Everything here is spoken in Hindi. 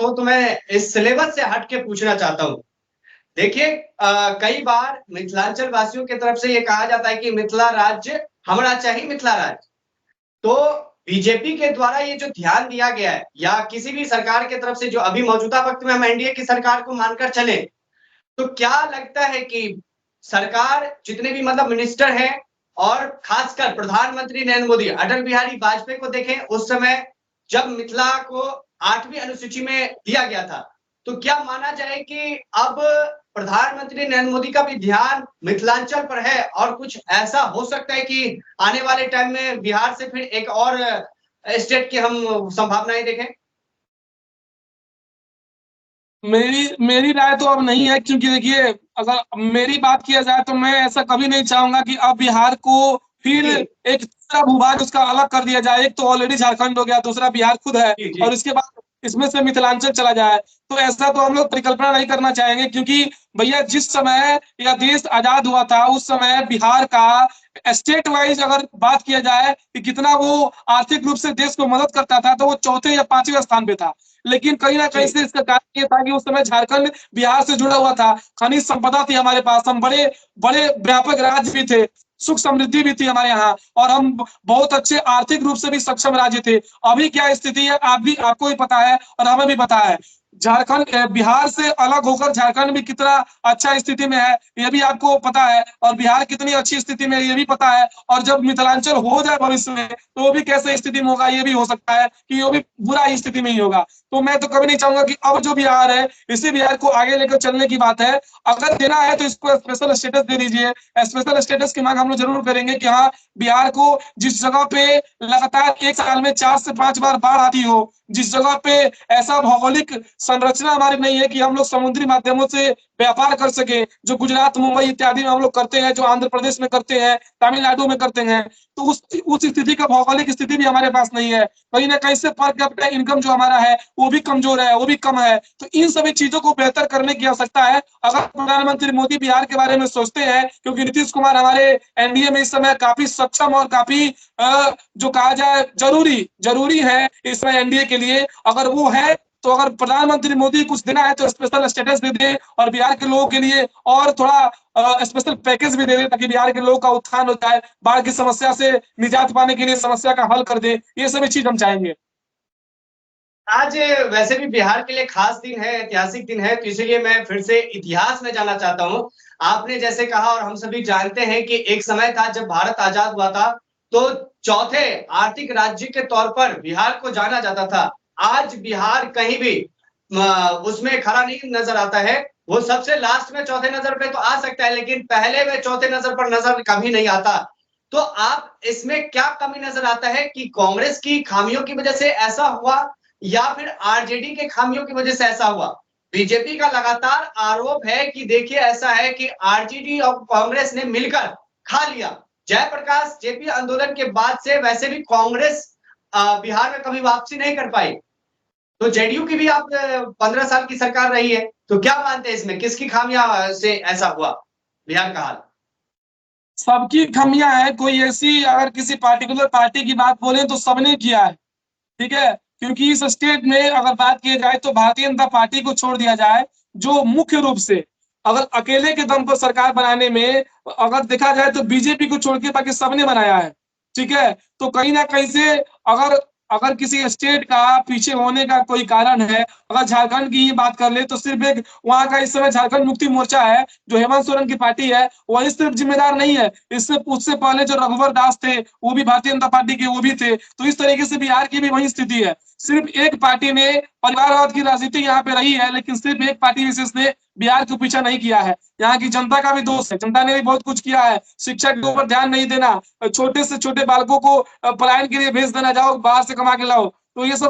तो मैं इस सिलेबस से हट के पूछना चाहता हूँ। देखिए कई बार मिथिलांचल वासियों की तरफ से ये कहा जाता है कि मिथिला राज्य हमरा चाहिए मिथिला राज्य। तो बीजेपी के द्वारा ये जो ध्यान दिया गया है या किसी भी सरकार की तरफ से जो अभी मौजूदा वक़्त में हम एनडीए की सरकार को मानकर चले, तो क्या लगता है कि सरकार जितने भी मतलब मिनिस्टर हैं और खासकर प्रधानमंत्री नरेंद्र मोदी, अटल बिहारी वाजपेयी को देखें उस समय जब मिथिला को 8वीं अनुसूची में दिया गया था, तो क्या माना जाए कि अब प्रधानमंत्री नरेंद्र मोदी का भी ध्यान मिथिलांचल पर है और कुछ ऐसा हो सकता है कि आने वाले टाइम में बिहार से फिर एक और स्टेट की हम संभावनाएं देखें? मेरी मेरी राय तो अब नहीं है, क्योंकि देखिए अगर मेरी बात किया जाए तो मैं ऐसा कभी नहीं चाहूंगा कि अब बिहार को फिर जी, एक दूसरा भूभाग उसका अलग कर दिया जाए। एक तो ऑलरेडी झारखंड हो गया, दूसरा बिहार खुद है, जी, जी। और इसके बाद इसमें से मिथिलांचल चला जाए। तो ऐसा तो हम लोग परिकल्पना नहीं करना चाहेंगे, क्योंकि भैया जिस समय या देश आजाद हुआ था उस समय बिहार का स्टेट वाइज अगर बात किया जाए कि कितना वो आर्थिक रूप से देश को मदद करता था, तो वो चौथे या 5वें स्थान पे था। लेकिन कहीं ना कहीं जी, से इसका कारण ये था कि उस समय झारखंड बिहार से जुड़ा हुआ था, खनिज संपदा थी हमारे पास, हम बड़े बड़े व्यापक राज्य भी थे, सुख समृद्धि भी थी हमारे यहाँ, और हम बहुत अच्छे आर्थिक रूप से भी सक्षम राज्य थे। अभी क्या स्थिति है आपको भी पता है और हमें भी पता है। झारखंड बिहार से अलग होकर झारखंड भी कितना अच्छा स्थिति में है ये भी आपको पता है, और बिहार कितनी अच्छी स्थिति में है ये भी पता है। और जब मिथिलांचल हो जाए भविष्य में तो वो भी कैसे स्थिति में होगा ये भी हो सकता है कि वो भी बुरा ही स्थिति में ही होगा। तो मैं तो कभी नहीं चाहूंगा कि अब जो बिहार है इसी बिहार को आगे लेकर चलने की बात है। अगर देना है तो इसको स्पेशल स्टेटस दे दीजिए। स्पेशल स्टेटस की मांग हम लोग जरूर करेंगे कि हाँ, बिहार को जिस जगह पे लगातार एक साल में 4 से 5 बार बाढ़ आती हो, जिस जगह पे ऐसा भौगोलिक संरचना हमारी नहीं है कि हम लोग समुद्री माध्यमों से व्यापार कर सके, जो गुजरात मुंबई इत्यादि में हम लोग करते हैं, जो आंध्र प्रदेश में करते हैं, तमिलनाडु में करते हैं, तो उस स्थिति का भौगोलिक स्थिति भी हमारे पास नहीं है। कहीं ना कहीं से पर कैपिटा इनकम जो हमारा है वो भी कमजोर है, वो भी कम है। तो इन सभी चीजों को बेहतर करने की आवश्यकता है। अगर प्रधानमंत्री मोदी बिहार के बारे में सोचते हैं, क्योंकि नीतीश कुमार हमारे एनडीए में इस समय काफी सक्षम और काफी जो कहा जाए जरूरी जरूरी है इस समय एनडीए के लिए, अगर वो है तो अगर प्रधानमंत्री मोदी कुछ देना है तो स्पेशल स्टेटस दे दे, और बिहार के लोगों के लिए और थोड़ा स्पेशल पैकेज भी दे दे, ताकि बिहार के लोगों का उत्थान हो जाए, बाढ़ की समस्या से निजात पाने के लिए समस्या का हल कर दे। ये सभी चीज हम चाहेंगे। आज वैसे भी बिहार के लिए खास दिन है, ऐतिहासिक दिन है, तो इसीलिए मैं फिर से इतिहास में जाना चाहता हूँ। आपने जैसे कहा और हम सभी जानते हैं कि एक समय था जब भारत आजाद हुआ था, तो चौथे आर्थिक राज्य के तौर पर बिहार को जाना जाता था। आज बिहार कहीं भी उसमें खड़ा नहीं नजर आता है। वो सबसे लास्ट में चौथे नंबर पे तो आ सकता है, लेकिन पहले में चौथे नंबर पर नजर कभी नहीं आता। तो आप इसमें क्या कमी नजर आता है कि कांग्रेस की खामियों की वजह से ऐसा हुआ या फिर आरजेडी के खामियों की वजह से ऐसा हुआ? बीजेपी का लगातार आरोप है कि देखिए ऐसा है कि आरजेडी और कांग्रेस ने मिलकर खा लिया। जयप्रकाश जेपी आंदोलन के बाद से वैसे भी कांग्रेस बिहार में कभी वापसी नहीं कर पाई। तो जेडीयू की भी आप 15 साल की सरकार रही है, तो क्या मानते हैं इसमें किसकी खामियां से ऐसा हुआ बिहार का हाल? सबकी खामियां हैं, कोई ऐसी अगर किसी पार्टिकुलर पार्टी की बात बोले तो सबने किया है, ठीक है। क्योंकि इस स्टेट में अगर बात की जाए तो भारतीय जनता पार्टी को छोड़ दिया जाए, जो मुख्य रूप से अगर अकेले के दम पर सरकार बनाने में अगर देखा जाए तो बीजेपी को छोड़ के बाकी सबने बनाया है, ठीक है। तो कहीं ना कहीं से अगर अगर किसी स्टेट का पीछे होने का कोई कारण है, अगर झारखंड की ही बात कर ले तो सिर्फ एक वहां का इस समय झारखंड मुक्ति मोर्चा है, जो हेमंत सोरेन की पार्टी है, वही सिर्फ जिम्मेदार नहीं है। इससे उससे पहले जो रघुवर दास थे वो भी भारतीय जनता पार्टी के वो भी थे। तो इस तरीके से बिहार की भी वही स्थिति है। सिर्फ एक पार्टी ने परिवारवाद की राजनीति यहाँ पे रही है, लेकिन सिर्फ एक पार्टी विशेष ने बिहार को पीछा नहीं किया है। यहाँ की जनता का भी दोष है, जनता ने भी बहुत कुछ किया है। शिक्षा के ऊपर ध्यान नहीं देना, छोटे से छोटे बालकों को पलायन के लिए भेज देना, जाओ बाहर से कमा के लाओ, तो ये सब